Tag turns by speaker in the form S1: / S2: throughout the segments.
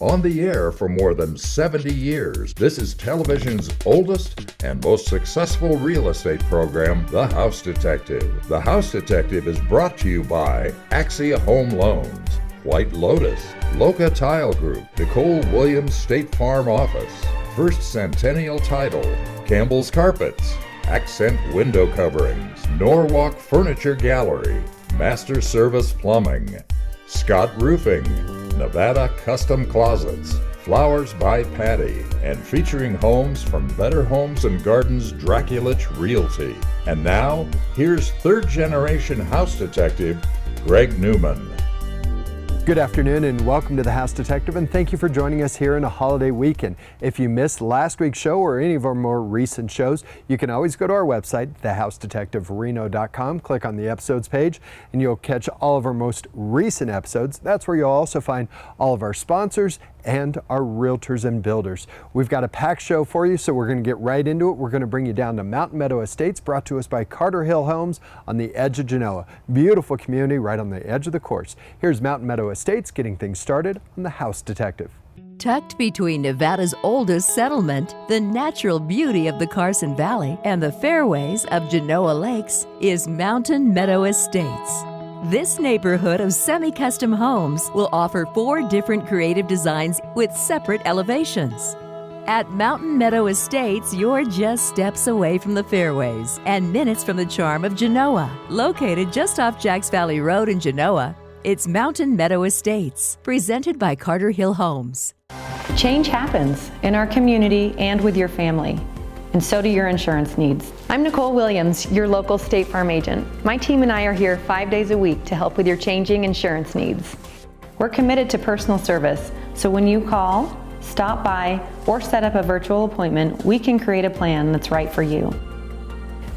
S1: On the air for more than 70 years, this is television's oldest and most successful real estate program, The House Detective. The House Detective is brought to you by Axia Home Loans, White Lotus, Loca Tile Group, Nicole Williams State Farm Office, First Centennial Title, Campbell's Carpets, Accent Window Coverings, Norwalk Furniture Gallery, Master Service Plumbing, Scott Roofing, Nevada Custom Closets, Flowers by Patty, and featuring homes from Better Homes and Gardens Draculich Realty. And now, here's third-generation house detective, Greg Newman.
S2: Good afternoon and welcome to the House Detective, and thank you for joining us here in a holiday weekend. If you missed last week's show or any of our more recent shows, you can always go to our website, thehousedetectivereno.com, click on the episodes page, and you'll catch all of our most recent episodes. That's where you'll also find all of our sponsors and our realtors and builders. We've got a packed show for you, so we're going to get right into it. We're going to bring you down to Mountain Meadow Estates, brought to us by Carter Hill Homes on the edge of Genoa. Beautiful community right on the edge of the course. Here's Mountain Meadow Estates getting things started on the House Detective.
S3: Tucked between Nevada's oldest settlement, the natural beauty of the Carson Valley, and the fairways of Genoa Lakes is Mountain Meadow Estates. This neighborhood of semi-custom homes will offer 4 different creative designs with separate elevations. At Mountain Meadow Estates, you're just steps away from the fairways and minutes from the charm of Genoa. Located just off Jacks Valley Road in Genoa, it's Mountain Meadow Estates, presented by Carter Hill Homes.
S4: Change happens in our community and with your family, and so do your insurance needs. I'm Nicole Williams, your local State Farm agent. My team and I are here 5 days a week to help with your changing insurance needs. We're committed to personal service, so when you call, stop by, or set up a virtual appointment, we can create a plan that's right for you.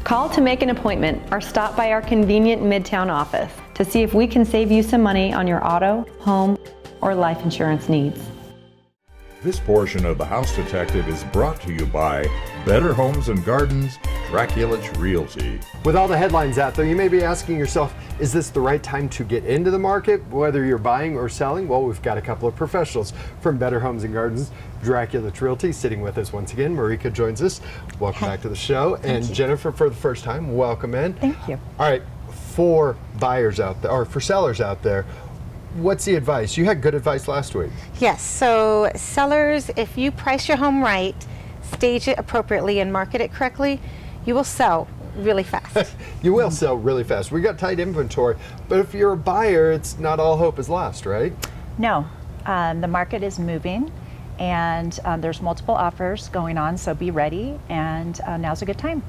S4: Call to make an appointment or stop by our convenient Midtown office to see if we can save you some money on your auto, home, or life insurance needs.
S1: This portion of the House Detective is brought to you by Better Homes and Gardens Draculich Realty.
S2: With all the headlines out there, you may be asking yourself, is this the right time to get into the market, whether you're buying or selling? Well, we've got a couple of professionals from Better Homes and Gardens Draculich Realty sitting with us once again. Marika joins us. Welcome back to the show. And Jennifer, for the first time, welcome in.
S5: Thank you.
S2: All right, for buyers out there, or for sellers out there, what's the advice? You had good advice last week.
S5: Yes, so sellers, if you price your home right, stage it appropriately, and market it correctly, you will sell really fast.
S2: You will sell really fast. We got tight inventory, but if you're a buyer, it's not all hope is lost, right?
S6: No, the market is moving, and there's multiple offers going on, so be ready, and now's a good time.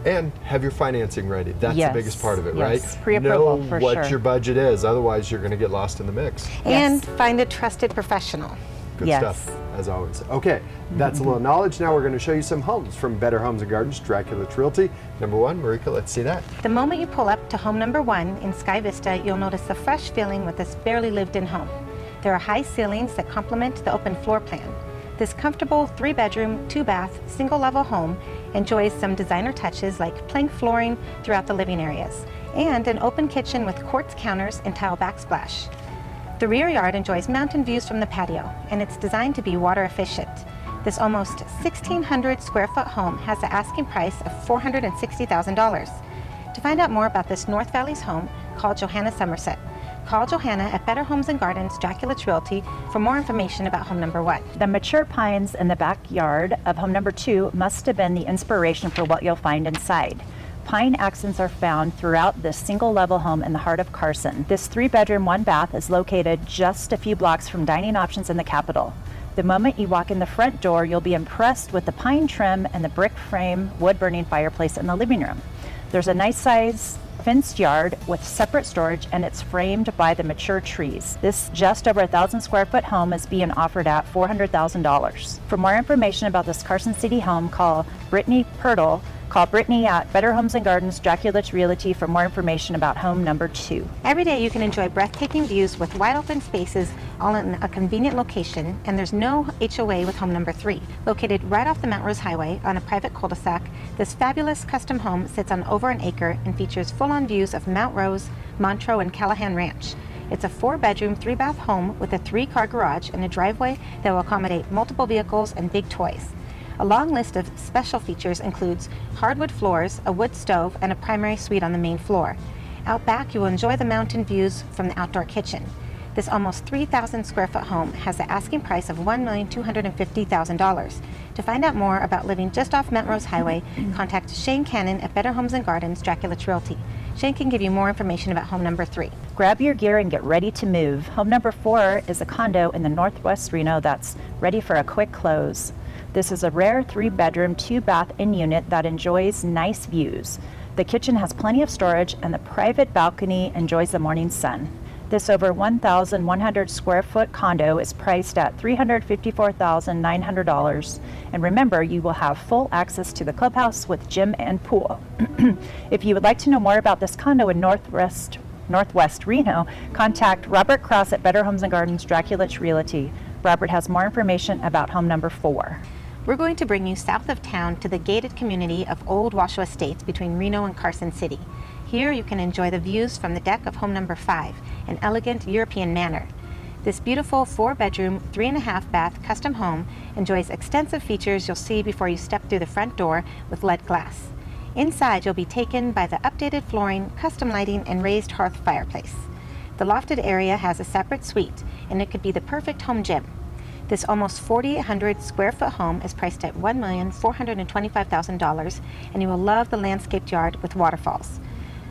S2: And have your financing ready. That's the biggest part of it, right?
S6: Pre-approval,
S2: know
S6: for
S2: what
S6: sure.
S2: your budget is, otherwise you're going to get lost in the mix.
S5: And find a trusted professional.
S2: Good stuff, as always. Okay, that's a little knowledge. Now we're going to show you some homes from Better Homes and Gardens Draculich Realty. Number 1, Marika, let's see that.
S5: The moment you pull up to home number 1 in Sky Vista, you'll notice the fresh feeling with this barely lived-in home. There are high ceilings that complement the open floor plan. This comfortable 3-bedroom, 2-bath, single-level home enjoys some designer touches like plank flooring throughout the living areas and an open kitchen with quartz counters and tile backsplash. The rear yard enjoys mountain views from the patio, and it's designed to be water efficient. This almost 1,600 square foot home has an asking price of $460,000. To find out more about this North Valley's home, call Johanna Somerset. Call Johanna at Better Homes and Gardens Draculich Realty for more information about home number 1.
S6: The mature pines in the backyard of home number 2 must have been the inspiration for what you'll find inside. Pine accents are found throughout this single-level home in the heart of Carson. This 3-bedroom, 1-bath is located just a few blocks from dining options in the Capitol. The moment you walk in the front door, you'll be impressed with the pine trim and the brick frame wood-burning fireplace in the living room. There's a nice size fenced yard with separate storage, and it's framed by the mature trees. This just over 1,000 square foot home is being offered at $400,000. For more information about this Carson City home, call Brittany Pirtle. Call Brittany at Better Homes and Gardens Draculich Realty for more information about home number 2.
S5: Every day you can enjoy breathtaking views with wide open spaces all in a convenient location, and there's no HOA with home number 3. Located right off the Mount Rose Highway on a private cul-de-sac, this fabulous custom home sits on over an acre and features full-on views of Mount Rose, Montreux, and Callahan Ranch. It's a 4-bedroom, 3-bath home with a 3-car garage and a driveway that will accommodate multiple vehicles and big toys. A long list of special features includes hardwood floors, a wood stove, and a primary suite on the main floor. Out back, you will enjoy the mountain views from the outdoor kitchen. This almost 3,000 square foot home has the asking price of $1,250,000. To find out more about living just off Melrose Highway, contact Shane Cannon at Better Homes and Gardens, Dracula Realty. Shane can give you more information about home number 3.
S6: Grab your gear and get ready to move. Home number 4 is a condo in the Northwest Reno that's ready for a quick close. This is a rare 3-bedroom, 2-bath in-unit that enjoys nice views. The kitchen has plenty of storage and the private balcony enjoys the morning sun. This over 1,100 square foot condo is priced at $354,900. And remember, you will have full access to the clubhouse with gym and pool. If you would like to know more about this condo in Northwest Reno, contact Robert Krause at Better Homes and Gardens, Dracula Realty. Robert has more information about home number 4.
S5: We're going to bring you south of town to the gated community of Old Washoe Estates between Reno and Carson City. Here you can enjoy the views from the deck of home number 5, an elegant European manor. This beautiful 4-bedroom, 3.5-bath custom home enjoys extensive features you'll see before you step through the front door with lead glass. Inside you'll be taken by the updated flooring, custom lighting, and raised hearth fireplace. The lofted area has a separate suite, and it could be the perfect home gym. This almost 4,800 square foot home is priced at $1,425,000, and you will love the landscaped yard with waterfalls.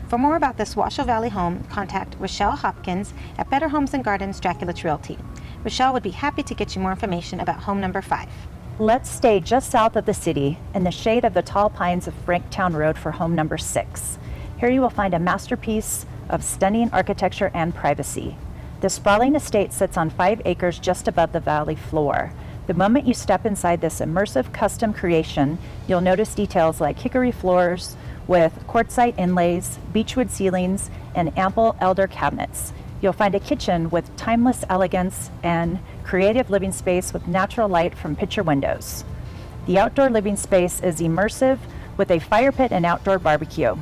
S5: For more about this Washoe Valley home, contact Rochelle Hopkins at Better Homes and Gardens, Dracula Realty. Rochelle would be happy to get you more information about home number 5.
S6: Let's stay just south of the city in the shade of the tall pines of Franktown Road for home number 6. Here you will find a masterpiece of stunning architecture and privacy. This sprawling estate sits on 5 acres just above the valley floor. The moment you step inside this immersive custom creation, you'll notice details like hickory floors with quartzite inlays, beechwood ceilings, and ample elder cabinets. You'll find a kitchen with timeless elegance and creative living space with natural light from picture windows. The outdoor living space is immersive with a fire pit and outdoor barbecue.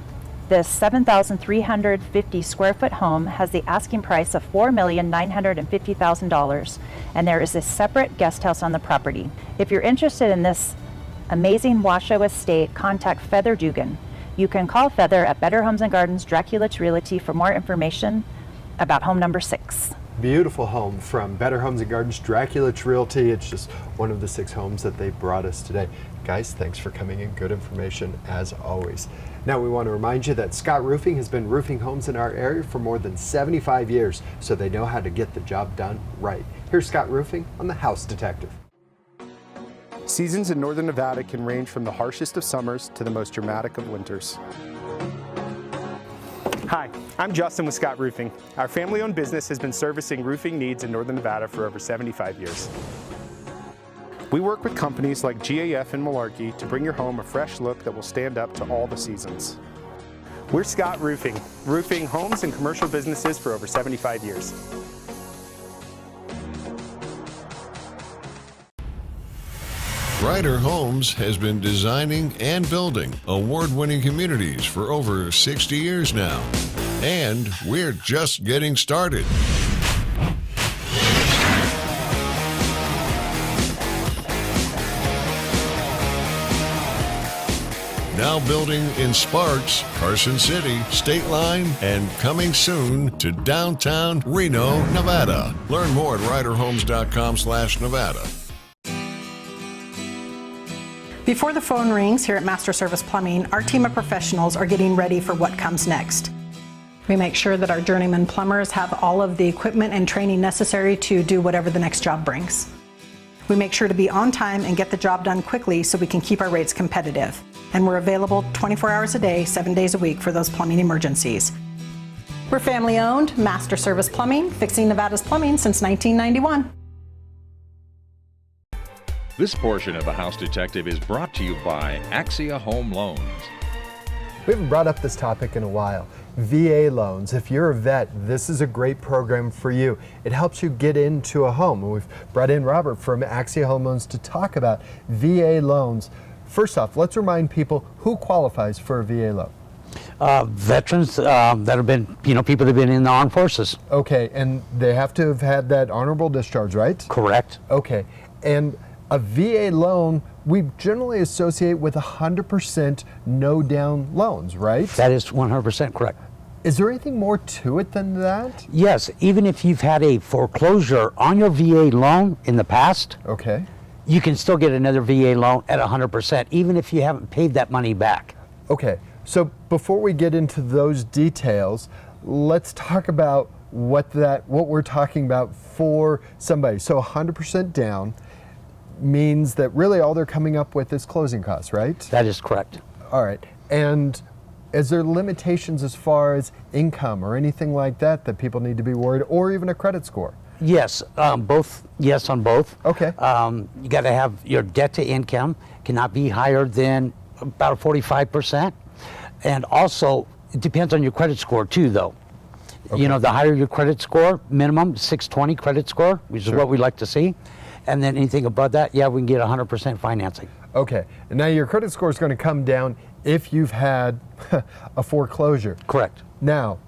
S6: This 7,350 square foot home has the asking price of $4,950,000, and there is a separate guest house on the property. If you're interested in this amazing Washoe estate, contact Feather Dugan. You can call Feather at Better Homes and Gardens, Dracula Realty for more information about home number 6.
S2: Beautiful home from Better Homes and Gardens, Dracula Realty. It's just one of the 6 homes that they brought us today. Guys, thanks for coming in. Good information as always. Now we want to remind you that Scott Roofing has been roofing homes in our area for more than 75 years, so they know how to get the job done right. Here's Scott Roofing on The House Detective.
S7: Seasons in northern Nevada can range from the harshest of summers to the most dramatic of winters. Hi, I'm Justin with Scott Roofing. Our family-owned business has been servicing roofing needs in northern Nevada for over 75 years. We work with companies like GAF and Malarkey to bring your home a fresh look that will stand up to all the seasons. We're Scott Roofing, roofing homes and commercial businesses for over 75 years.
S8: Ryder Homes has been designing and building award-winning communities for over 60 years now. And we're just getting started. Now building in Sparks, Carson City, State Line, and coming soon to downtown Reno, Nevada. Learn more at ryderhomes.com/Nevada.
S9: Before the phone rings here at Master Service Plumbing, our team of professionals are getting ready for what comes next. We make sure that our journeyman plumbers have all of the equipment and training necessary to do whatever the next job brings. We make sure to be on time and get the job done quickly so we can keep our rates competitive. And we're available 24 hours a day, 7 days a week for those plumbing emergencies. We're family owned, Master Service Plumbing, fixing Nevada's plumbing since 1991.
S10: This portion of The House Detective is brought to you by Axia Home Loans.
S2: We haven't brought up this topic in a while. VA loans. If you're a vet, this is a great program for you. It helps you get into a home. And we've brought in Robert from Axia Home Loans to talk about VA loans. First off, let's remind people who qualifies for a VA loan.
S11: Veterans that have been, people that have been in the armed forces.
S2: Okay, and they have to have had that honorable discharge, right?
S11: Correct.
S2: Okay, and a VA loan we generally associate with 100% no down loans, right?
S11: That is 100% correct.
S2: Is there anything more to it than that?
S11: Yes, even if you've had a foreclosure on your VA loan in the past,
S2: okay,
S11: you can still get another VA loan at 100%, even if you haven't paid that money back.
S2: Okay, so before we get into those details, let's talk about what we're talking about for somebody. So 100% down means that really all they're coming up with is closing costs, right?
S11: That is correct.
S2: All right, and is there limitations as far as income or anything like that that people need to be worried, or even a credit score?
S11: Yes, both. Yes, on both.
S2: Okay.
S11: You got to have your debt to income cannot be higher than about 45%, and also it depends on your credit score too, though. Okay. The higher your credit score, minimum 620 credit score, which is what we like to see, and then anything above that, yeah, we can get 100% financing.
S2: Okay, and now your credit score is going to come down if you've had a foreclosure.
S11: Correct.
S2: Now,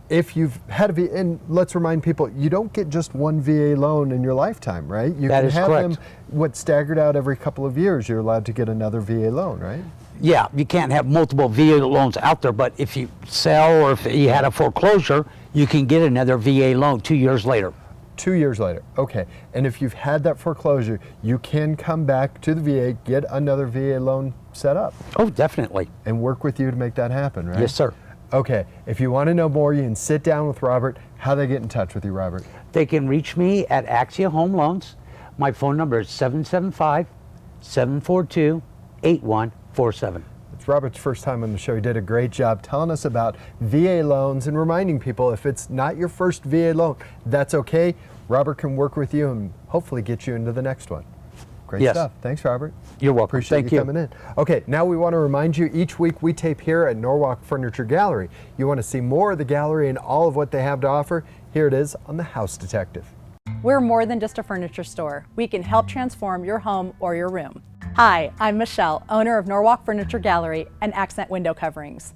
S2: if you've had a VA, and let's remind people, you don't get just one VA loan in your lifetime, right? You
S11: that is
S2: have
S11: correct.
S2: them staggered out every couple of years. You're allowed to get another VA loan, right?
S11: Yeah, you can't have multiple VA loans out there, but if you sell or if you had a foreclosure, you can get another VA loan 2 years later.
S2: 2 years later, okay. And if you've had that foreclosure, you can come back to the VA, get another VA loan set up.
S11: Oh, definitely.
S2: And work with you to make that happen, right?
S11: Yes, sir.
S2: Okay, if you want to know more, you can sit down with Robert. How do they get in touch with you, Robert?
S11: They can reach me at Axia Home Loans. My phone number is 775-742-8147.
S2: It's Robert's first time on the show. He did a great job telling us about VA loans and reminding people if it's not your first VA loan, that's okay. Robert can work with you and hopefully get you into the next one. Great stuff. Thanks, Robert.
S11: You're welcome.
S2: Appreciate you coming in. Okay, now we want to remind you, each week we tape here at Norwalk Furniture Gallery. You want to see more of the gallery and all of what they have to offer? Here it is on The House Detective.
S12: We're more than just a furniture store. We can help transform your home or your room. Hi, I'm Michelle, owner of Norwalk Furniture Gallery and Accent Window Coverings.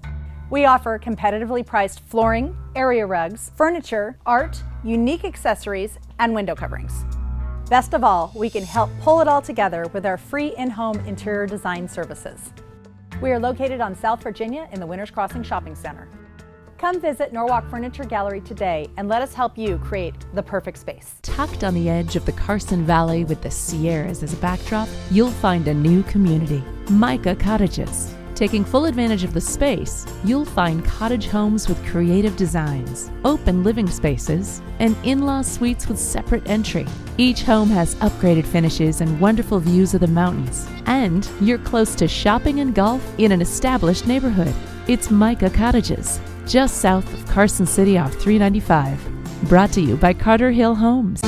S12: We offer competitively priced flooring, area rugs, furniture, art, unique accessories, and window coverings. Best of all, we can help pull it all together with our free in-home interior design services. We are located on South Virginia in the Winters Crossing Shopping Center. Come visit Norwalk Furniture Gallery today and let us help you create the perfect space.
S3: Tucked on the edge of the Carson Valley with the Sierras as a backdrop, you'll find a new community, Micah Cottages. Taking full advantage of the space, you'll find cottage homes with creative designs, open living spaces, and in-law suites with separate entry. Each home has upgraded finishes and wonderful views of the mountains. And you're close to shopping and golf in an established neighborhood. It's Micah Cottages, just south of Carson City off 395. Brought to you by Carter Hill Homes.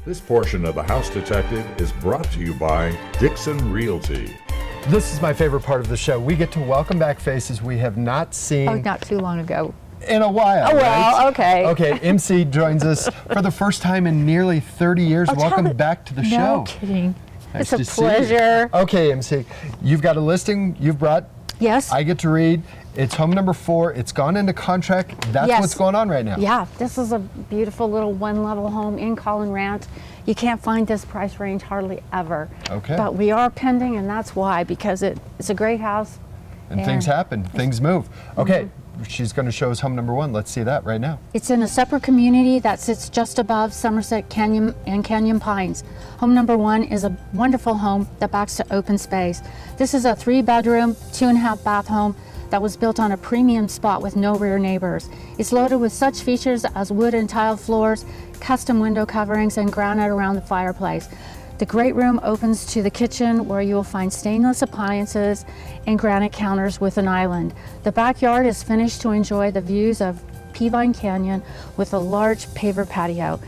S1: This portion of The House Detective is brought to you by Dixon Realty.
S2: This is my favorite part of the show. We get to welcome back faces we have not seen.
S13: Oh, not too long ago.
S2: In a while,
S13: Oh, well,
S2: right?
S13: okay.
S2: Okay, MC joins us for the first time in nearly 30 years. Welcome back to the show.
S13: No kidding.
S2: Nice
S13: It's
S2: to
S13: a
S2: see you.
S13: pleasure.
S2: Okay, MC, you've got a listing you've brought.
S13: Yes.
S2: I get to read. It's home number 4. It's gone into contract. That's
S13: Yes.
S2: what's going on right now.
S13: Yeah, this is a beautiful little one-level home in Collin Rant. You can't find this price range hardly ever.
S2: Okay.
S13: But we are pending, and that's why, because it's a great house.
S2: And things happen. Things move. Okay, she's going to show us home number 1. Let's see that right now.
S13: It's in a separate community that sits just above Somerset Canyon and Canyon Pines. Home number 1 is a wonderful home that backs to open space. This is a 3-bedroom, 2.5 bath home that was built on a premium spot with no rear neighbors. It's loaded with such features as wood and tile floors, custom window coverings, and granite around the fireplace. The great room opens to the kitchen where you will find stainless appliances and granite counters with an island. The backyard is finished to enjoy the views of Peavine Canyon with a large paver patio.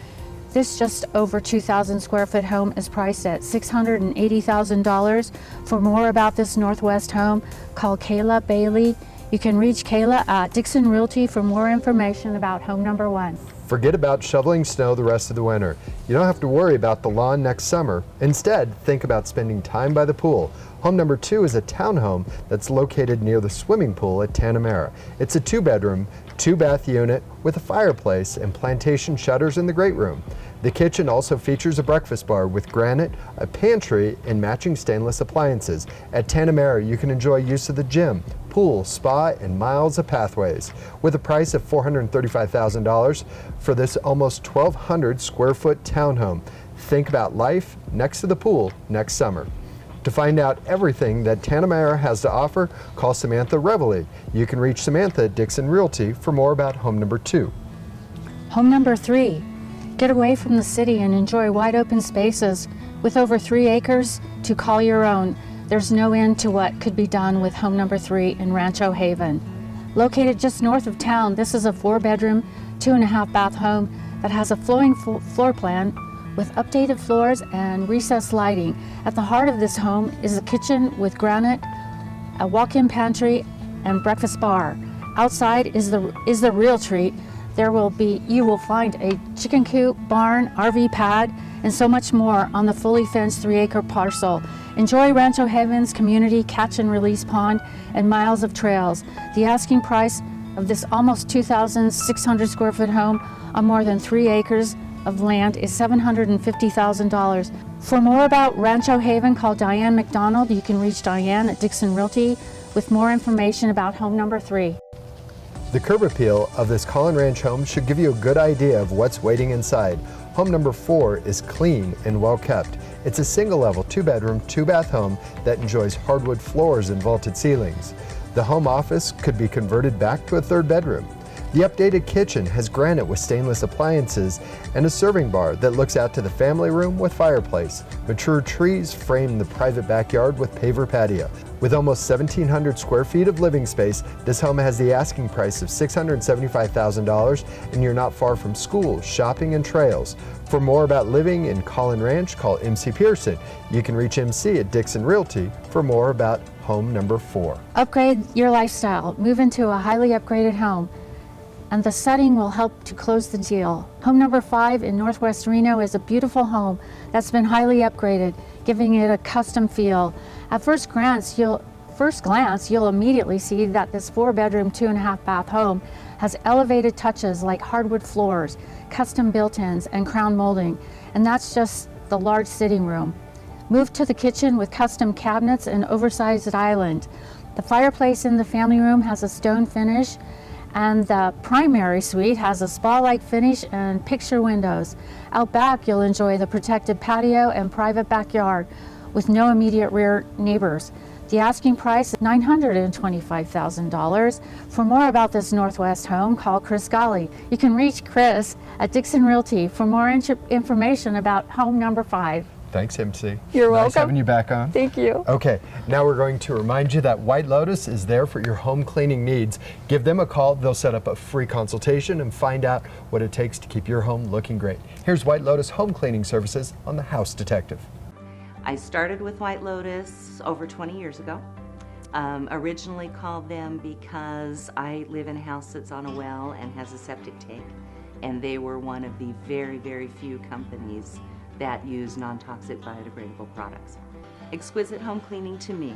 S13: This just over 2,000 square foot home is priced at $680,000. For more about this Northwest home, call Kayla Bailey. You can reach Kayla at Dixon Realty for more information about home number 1.
S2: Forget about shoveling snow the rest of the winter. You don't have to worry about the lawn next summer. Instead, think about spending time by the pool. Home number 2 is a townhome that's located near the swimming pool at Tanamera. It's a 2-bedroom, 2-bath unit with a fireplace and plantation shutters in the great room. The kitchen also features a breakfast bar with granite, a pantry, and matching stainless appliances. At Tanamera, you can enjoy use of the gym, pool, spa, and miles of pathways. With a price of $435,000 for this almost 1,200 square foot townhome, think about life next to the pool next summer. To find out everything that Tanamera has to offer, call Samantha Reveille. You can reach Samantha at Dixon Realty for more about home number 2.
S13: Home number 3. Get away from the city and enjoy wide open spaces with over 3 acres to call your own. There's no end to what could be done with home number 3 in Rancho Haven. Located just north of town, this is a 4-bedroom, 2.5-bath home that has a flowing floor plan with updated floors and recessed lighting. At the heart of this home is a kitchen with granite, a walk-in pantry, and breakfast bar. Outside is the real treat. You will find a chicken coop, barn, RV pad, and so much more on the fully fenced 3-acre parcel. Enjoy Rancho Haven's community catch and release pond and miles of trails. The asking price of this almost 2,600 square foot home on more than 3 acres of land is $750,000. For more about Rancho Haven, call Diane McDonald. You can reach Diane at Dixon Realty with more information about home number 3.
S2: The curb appeal of this Collin Ranch home should give you a good idea of what's waiting inside. Home number 4 is clean and well kept. It's a single-level, 2-bedroom, 2-bath home that enjoys hardwood floors and vaulted ceilings. The home office could be converted back to a 3rd bedroom. The updated kitchen has granite with stainless appliances and a serving bar that looks out to the family room with fireplace. Mature trees frame the private backyard with paver patio. With almost 1,700 square feet of living space, this home has the asking price of $675,000, and you're not far from schools, shopping, and trails. For more about living in Collin Ranch, call MC Pearson. You can reach MC at Dixon Realty for more about home number 4.
S13: Upgrade your lifestyle. Move into a highly upgraded home, and the setting will help to close the deal. Home number 5 in Northwest Reno is a beautiful home that's been highly upgraded, giving it a custom feel. At first glance, you'll immediately see that this 4-bedroom, 2.5-bath home has elevated touches like hardwood floors, custom built-ins, and crown molding, and that's just the large sitting room. Move to the kitchen with custom cabinets and oversized island. The fireplace in the family room has a stone finish, and the primary suite has a spa-like finish and picture windows. Out back, you'll enjoy the protected patio and private backyard with no immediate rear neighbors. The asking price is $925,000. For more about this Northwest home, call Chris Golly. You can reach Chris at Dixon Realty for more information about home number 5.
S2: Thanks, MC.
S13: You're welcome.
S2: Nice having you back on.
S13: Thank you.
S2: Okay, now we're going to remind you that White Lotus is there for your home cleaning needs. Give them a call. They'll set up a free consultation and find out what it takes to keep your home looking great. Here's White Lotus Home Cleaning Services on The House Detective.
S14: I started with White Lotus over 20 years ago. Originally called them because I live in a house that's on a well and has a septic tank, and they were one of the very, very few companies that use non-toxic biodegradable products. Exquisite home cleaning to me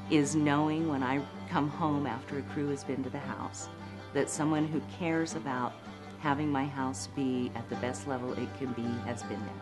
S14: is knowing when I come home after a crew has been to the house that someone who cares about having my house be at the best level it can be has been there.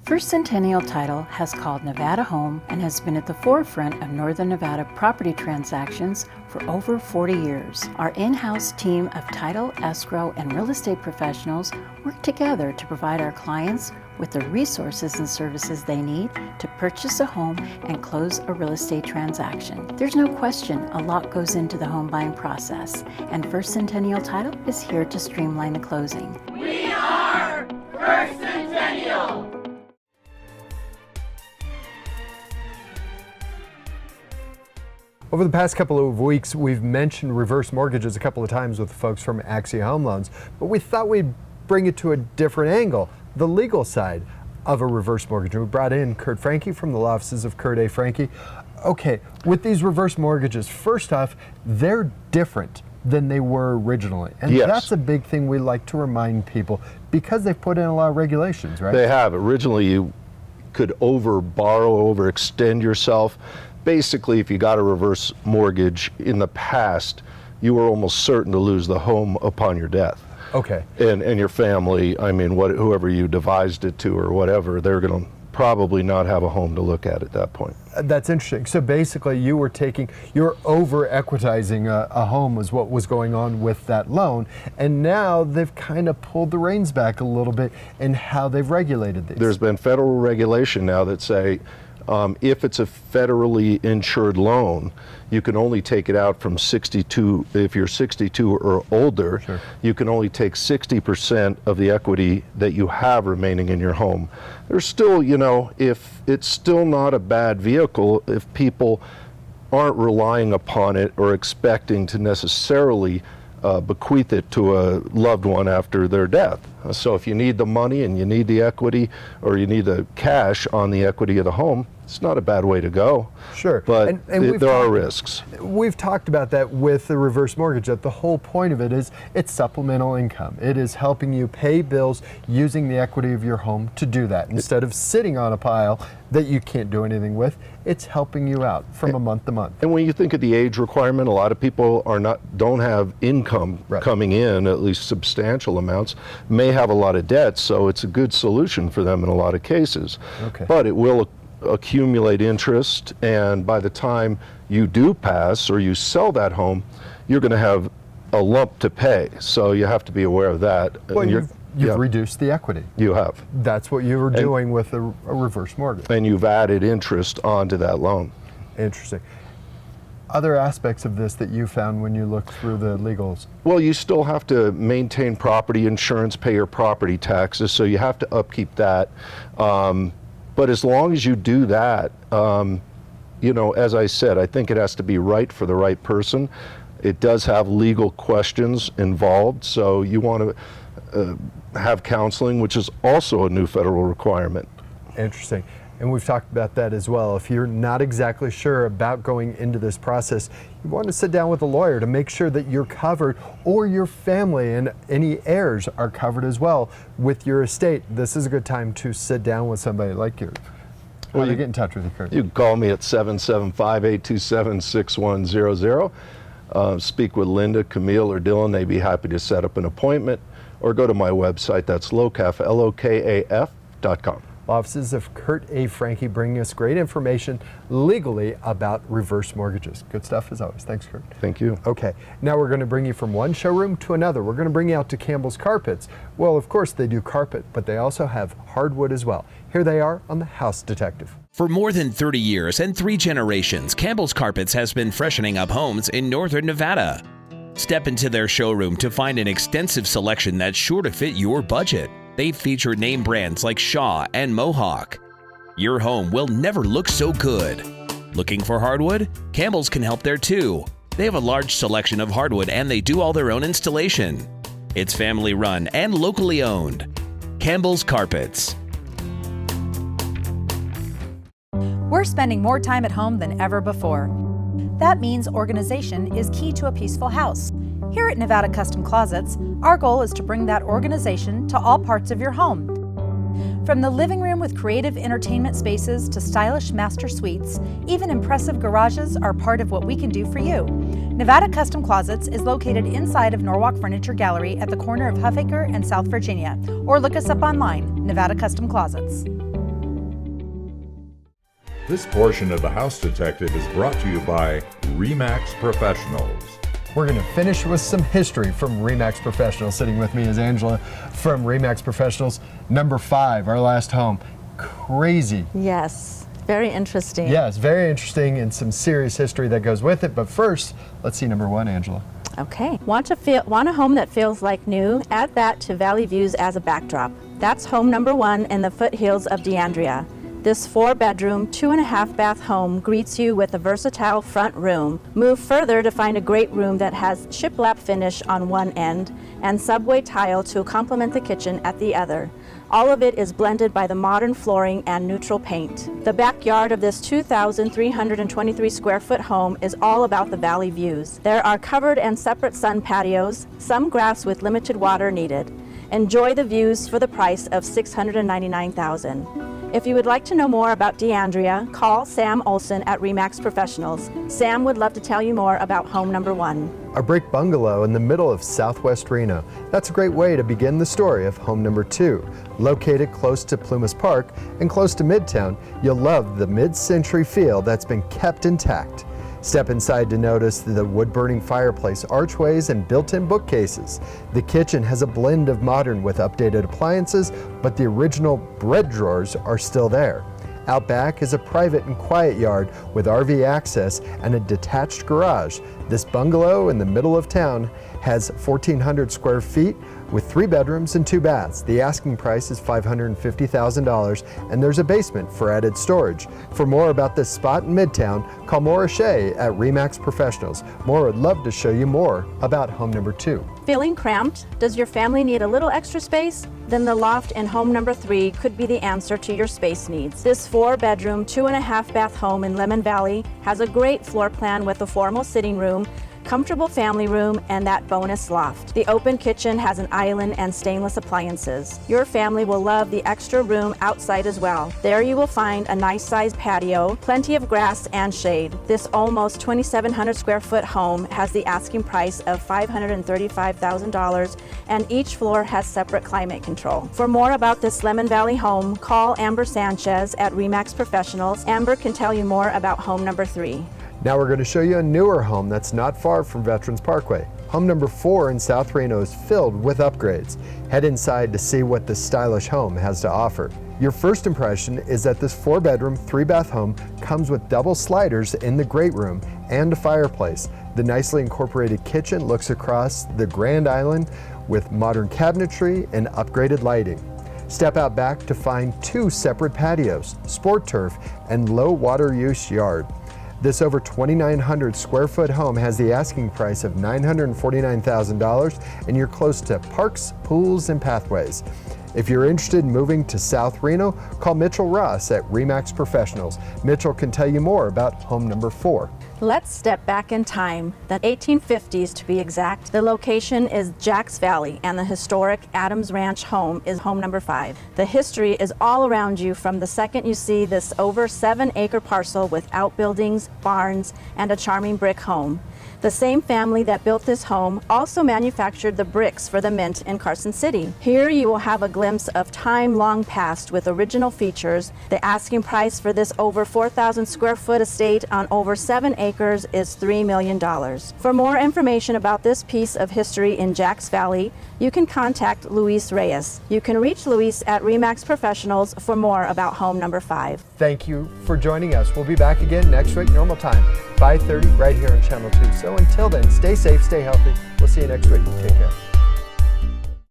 S15: First Centennial Title has called Nevada home and has been at the forefront of Northern Nevada property transactions for over 40 years. Our in-house team of title, escrow, and real estate professionals work together to provide our clients with the resources and services they need to purchase a home and close a real estate transaction. There's no question a lot goes into the home buying process, and First Centennial Title is here to streamline the closing.
S16: We are First Centennial!
S2: Over the past couple of weeks, we've mentioned reverse mortgages a couple of times with the folks from Axia Home Loans, but we thought we'd bring it to a different angle, the legal side of a reverse mortgage. We brought in Kurt Franke from the law offices of Kurt A. Franke. Okay, with these reverse mortgages, first off, they're different than they were originally. And
S16: yes.
S2: That's a big thing we like to remind people because they've put in a lot of regulations, right?
S16: They have. Originally, you could overextend yourself. Basically, if you got a reverse mortgage in the past, you were almost certain to lose the home upon your death.
S2: Okay.
S16: And your family, I mean, whoever you devised it to or whatever, they're going to probably not have a home to look at that point.
S2: That's interesting. So basically you're over-equitizing a home was what was going on with that loan, and now they've kind of pulled the reins back a little bit in how they've regulated these.
S16: There's been federal regulation now that say if it's a federally insured loan, you can only take it out from 62, if you're 62 or older,
S2: Sure.
S16: You can only take 60% of the equity that you have remaining in your home. There's still, if it's still not a bad vehicle, if people aren't relying upon it or expecting to necessarily bequeath it to a loved one after their death. So if you need the money and you need the equity or you need the cash on the equity of the home, it's not a bad way to go.
S2: Sure.
S16: But there are risks.
S2: We've talked about that with the reverse mortgage, that the whole point of it is it's supplemental income. It is helping you pay bills using the equity of your home to do that. Instead of sitting on a pile that you can't do anything with, it's helping you out from a month to month.
S16: And when you think of the age requirement, a lot of people don't have income coming in, at least substantial amounts, may have a lot of debt, so it's a good solution for them in a lot of cases.
S2: Okay.
S16: But it will accumulate interest, and by the time you do pass or you sell that home, you're going to have a lump to pay. So you have to be aware of that.
S2: Well, you've reduced the equity.
S16: You have.
S2: That's what you were doing with a reverse mortgage.
S16: And you've added interest onto that loan.
S2: Interesting. Other aspects of this that you found when you looked through the legals?
S16: Well, you still have to maintain property insurance, pay your property taxes, so you have to upkeep that. But as long as you do that, as I said, I think it has to be right for the right person. It does have legal questions involved, so you want to have counseling, which is also a new federal requirement.
S2: Interesting. And we've talked about that as well. If you're not exactly sure about going into this process, you want to sit down with a lawyer to make sure that you're covered, or your family and any heirs are covered as well with your estate. This is a good time to sit down with somebody like you. How do you get in touch with you, Kurt?
S16: You can call me at 775-827-6100. Speak with Linda, Camille, or Dylan. They'd be happy to set up an appointment. Or go to my website, that's LOCAF, LOKAF.com.
S2: Offices of Kurt A. Franke bringing us great information legally about reverse mortgages. Good stuff as always. Thanks, Kurt.
S16: Thank you.
S2: Okay, now we're going to bring you from one showroom to another. We're going to bring you out to Campbell's Carpets. Well, of course they do carpet, but they also have hardwood as well. Here they are on the House Detective.
S17: For more than 30 years and 3 generations, Campbell's Carpets has been freshening up homes in northern Nevada. Step into their showroom to find an extensive selection that's sure to fit your budget. They feature name brands like Shaw and Mohawk. Your home will never look so good. Looking for hardwood? Campbell's can help there too. They have a large selection of hardwood and they do all their own installation. It's family run and locally owned. Campbell's Carpets.
S12: We're spending more time at home than ever before. That means organization is key to a peaceful house. Here at Nevada Custom Closets, our goal is to bring that organization to all parts of your home. From the living room with creative entertainment spaces to stylish master suites, even impressive garages are part of what we can do for you. Nevada Custom Closets is located inside of Norwalk Furniture Gallery at the corner of Huffaker and South Virginia, or look us up online, Nevada Custom Closets.
S1: This portion of the House Detective is brought to you by RE/MAX Professionals.
S2: We're going to finish with some history from RE/MAX Professionals. Sitting with me is Angela from RE/MAX Professionals. Number 5, our last home. Crazy.
S18: Yes, very interesting.
S2: Yes, very interesting, and some serious history that goes with it. But first, let's see number 1, Angela.
S18: Okay. Want a home that feels like new? Add that to valley views as a backdrop. That's home number 1 in the foothills of D'Andrea. This 4-bedroom, 2.5-bath home greets you with a versatile front room. Move further to find a great room that has shiplap finish on one end and subway tile to complement the kitchen at the other. All of it is blended by the modern flooring and neutral paint. The backyard of this 2,323 square foot home is all about the valley views. There are covered and separate sun patios, some grass with limited water needed. Enjoy the views for the price of $699,000. If you would like to know more about DeAndrea, call Sam Olson at RE/MAX Professionals. Sam would love to tell you more about home number 1.
S2: A brick bungalow in the middle of Southwest Reno. That's a great way to begin the story of home number 2. Located close to Plumas Park and close to Midtown, you'll love the mid-century feel that's been kept intact. Step inside to notice the wood-burning fireplace, archways, and built-in bookcases. The kitchen has a blend of modern with updated appliances, but the original bread drawers are still there. Out back is a private and quiet yard with RV access and a detached garage. This bungalow in the middle of town has 1,400 square feet with 3 bedrooms and 2 baths. The asking price is $550,000 and there's a basement for added storage. For more about this spot in Midtown, call Maura Shea at RE/MAX Professionals. Maura would love to show you more about home number 2.
S18: Feeling cramped? Does your family need a little extra space? Then the loft in home number 3 could be the answer to your space needs. This 4-bedroom, 2.5-bath home in Lemon Valley has a great floor plan with a formal sitting room, comfortable family room, and that bonus loft. The open kitchen has an island and stainless appliances. Your family will love the extra room outside as well. There you will find a nice sized patio, plenty of grass and shade. This almost 2,700 square foot home has the asking price of $535,000 and each floor has separate climate control. For more about this Lemon Valley home, call Amber Sanchez at RE/MAX Professionals. Amber can tell you more about home number 3.
S2: Now we're going to show you a newer home that's not far from Veterans Parkway. Home number 4 in South Reno is filled with upgrades. Head inside to see what this stylish home has to offer. Your first impression is that this 4-bedroom, 3-bath home comes with double sliders in the great room and a fireplace. The nicely incorporated kitchen looks across the grand island with modern cabinetry and upgraded lighting. Step out back to find 2 separate patios, sport turf, and low water use yard. This over 2,900 square foot home has the asking price of $949,000 and you're close to parks, pools, and pathways. If you're interested in moving to South Reno, call Mitchell Ross at RE/MAX Professionals. Mitchell can tell you more about home number 4.
S18: Let's step back in time, the 1850s to be exact. The location is Jacks Valley and the historic Adams Ranch home is home number 5. The history is all around you from the second you see this over 7-acre parcel with outbuildings, barns, and a charming brick home. The same family that built this home also manufactured the bricks for the Mint in Carson City. Here you will have a glimpse of time long past with original features. The asking price for this over 4,000 square foot estate on over 7 acres is $3 million. For more information about this piece of history in Jacks Valley, you can contact Luis Reyes. You can reach Luis at RE/MAX Professionals for more about home number 5.
S2: Thank you for joining us. We'll be back again next week, normal time, 5:30 right here on Channel 2. So until then, stay safe, stay healthy. We'll see you next week. Take care.